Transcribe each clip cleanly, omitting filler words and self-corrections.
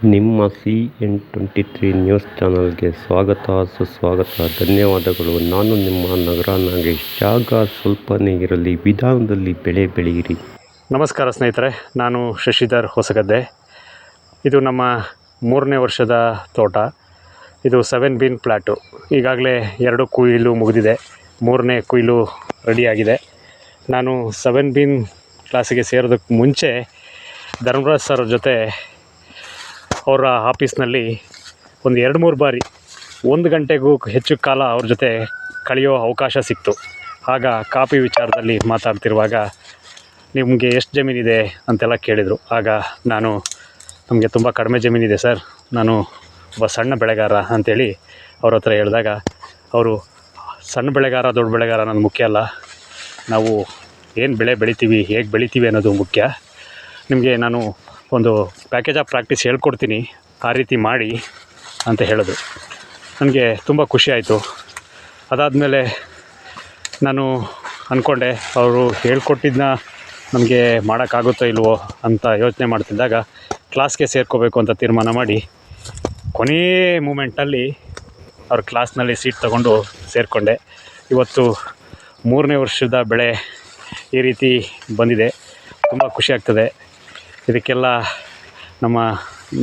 ನಿಮ್ಮ CN23 news ಚಾನಲ್ಗೆ ಸ್ವಾಗತ ಸುಸ್ವಾಗತ. ಧನ್ಯವಾದಗಳು. ನಾನು ನಿಮ್ಮ ನಗರ ನಾಗೇಶ್. ಜಾಗ ಸ್ವಲ್ಪನೇ ಇರಲಿ, ವಿಧಾನದಲ್ಲಿ ಬೆಳೆ ಬೆಳೆಯಿರಿ. ನಮಸ್ಕಾರ ಸ್ನೇಹಿತರೆ, ನಾನು ಶಶಿಧರ್ ಹೊಸಗದ್ದೆ. ಇದು ನಮ್ಮ 3ನೇ ವರ್ಷದ ತೋಟ. ಇದು 7 ಬೀನ್ ಪ್ಲ್ಯಾಟು. ಈಗಾಗಲೇ 2 ಕೊಯ್ಲು ಮುಗಿದಿದೆ, 3ನೇ ಕೊಯ್ಲು ರೆಡಿಯಾಗಿದೆ. ನಾನು 7 ಬೀನ್ ಕ್ಲಾಸಿಗೆ ಸೇರೋದಕ್ಕೆ ಮುಂಚೆ ಧರ್ಮರಾಜ್ ಸರ್ ಜೊತೆ ಅವರ ಆಫೀಸ್ನಲ್ಲಿ ಒಂದು 2-3 ಬಾರಿ 1 ಗಂಟೆಗೂ ಹೆಚ್ಚು ಕಾಲ ಅವ್ರ ಜೊತೆ ಕಳೆಯೋ ಅವಕಾಶ ಸಿಕ್ತು. ಆಗ ಕಾಫಿ ವಿಚಾರದಲ್ಲಿ ಮಾತಾಡ್ತಿರುವಾಗ ನಿಮಗೆ ಎಷ್ಟು ಜಮೀನಿದೆ ಅಂತೆಲ್ಲ ಕೇಳಿದರು. ಆಗ ನಮಗೆ ತುಂಬ ಕಡಿಮೆ ಜಮೀನಿದೆ ಸರ್, ನಾನು ಒಬ್ಬ ಸಣ್ಣ ಬೆಳೆಗಾರ ಅಂಥೇಳಿ ಅವ್ರ ಹತ್ರ ಹೇಳಿದಾಗ, ಅವರು ಸಣ್ಣ ಬೆಳೆಗಾರ ದೊಡ್ಡ ಬೆಳೆಗಾರ ಅನ್ನೋದು ಮುಖ್ಯ ಅಲ್ಲ, ನಾವು ಏನು ಬೆಳೆ ಬೆಳಿತೀವಿ, ಹೇಗೆ ಬೆಳಿತೀವಿ ಅನ್ನೋದು ಮುಖ್ಯ. ನಿಮಗೆ ನಾನು ಒಂದು ಪ್ಯಾಕೇಜ್ ಆಫ್ ಪ್ರಾಕ್ಟೀಸ್ ಹೇಳ್ಕೊಡ್ತೀನಿ, ಆ ರೀತಿ ಮಾಡಿ ಅಂತ ಹೇಳಿದ್ರು. ನನಗೆ ತುಂಬ ಖುಷಿ ಆಯಿತು. ಅದಾದಮೇಲೆ ನಾನು ಅಂದ್ಕೊಂಡೆ, ಅವರು ಹೇಳ್ಕೊಟ್ಟಿದ್ದನ್ನ ನಮಗೆ ಮಾಡೋಕ್ಕಾಗುತ್ತೋ ಇಲ್ವೋ ಅಂತ ಯೋಚನೆ ಮಾಡ್ತಿದ್ದಾಗ ಕ್ಲಾಸ್ಗೆ ಸೇರ್ಕೋಬೇಕು ಅಂತ ತೀರ್ಮಾನ ಮಾಡಿ ಕೊನೆಯ ಮೂಮೆಂಟಲ್ಲಿ ಅವ್ರ ಕ್ಲಾಸ್ನಲ್ಲಿ ಸೀಟ್ ತಗೊಂಡು ಸೇರಿಕೊಂಡೆ. ಇವತ್ತು 3ನೇ ವರ್ಷದ ಬೆಳೆ ಈ ರೀತಿ ಬಂದಿದೆ. ತುಂಬ ಖುಷಿಯಾಗ್ತದೆ. ಇದಕ್ಕೆಲ್ಲ ನಮ್ಮ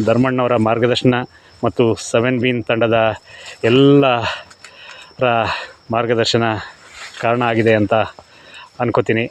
ಧರ್ಮಣ್ಣವರ ಮಾರ್ಗದರ್ಶನ ಮತ್ತು 7 ಬೀನ್ ತಂಡದ ಎಲ್ಲರ ಮಾರ್ಗದರ್ಶನ ಕಾರಣ ಆಗಿದೆ ಅಂತ ಅನ್ಕೋತೀನಿ.